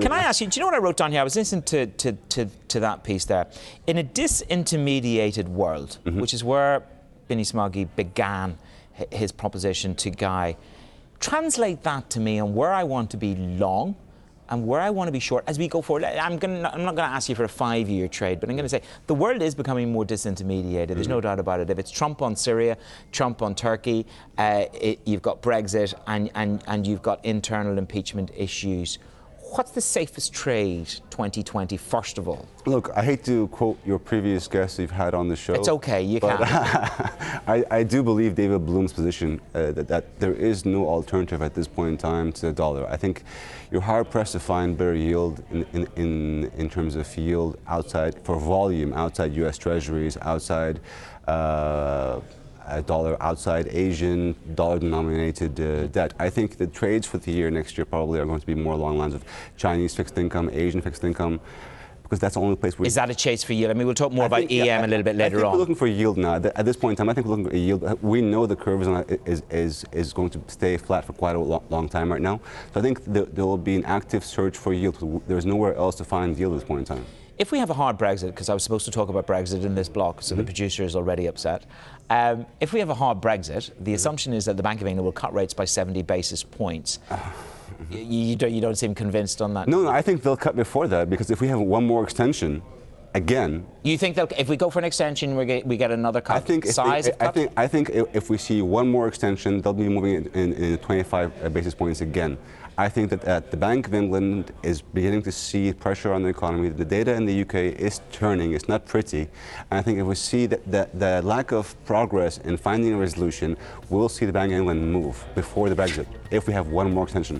Can I ask you, do you know what I wrote down here? I was listening to that piece there. In a disintermediated world, which is where Binny Smoggy began his proposition to Guy, translate that to me on where I want to be long and where I want to be short as we go forward. I'm not going to ask you for a 5-year trade, but I'm going to say the world is becoming more disintermediated. There's no doubt about it. If it's Trump on Syria, Trump on Turkey, you've got Brexit and you've got internal impeachment issues. What's the safest trade 2020, first of all? Look, I hate to quote your previous guests you've had on the show. It's okay, you can. I do believe David Bloom's position that there is no alternative at this point in time to the dollar. I think you're hard-pressed to find better yield in terms of yield outside, for volume, outside U.S. Treasuries, outside dollar, outside Asian dollar-denominated debt. I think the trades for the year next year probably are going to be more along the lines of Chinese fixed income, Asian fixed income, because that's the only place where... Is that a chase for yield? I mean, we'll talk more about EM a little bit later on. I think we're looking for yield now. At this point in time, I think we're looking for a yield. We know the curve is going to stay flat for quite a long time right now. So I think there will be an active search for yield. There's nowhere else to find yield at this point in time. If we have a hard Brexit, because I was supposed to talk about Brexit in this block, so the producer is already upset. If we have a hard Brexit, the assumption is that the Bank of England will cut rates by 70 basis points. You don't seem convinced on that? No, I think they'll cut before that, because if we have one more extension, again... You think if we go for an extension, we get another cut? I think if we see one more extension, they'll be moving in 25 basis points again. I think that the Bank of England is beginning to see pressure on the economy. The data in the UK is turning. It's not pretty. And I think if we see that the lack of progress in finding a resolution, we'll see the Bank of England move before the Brexit if we have one more extension.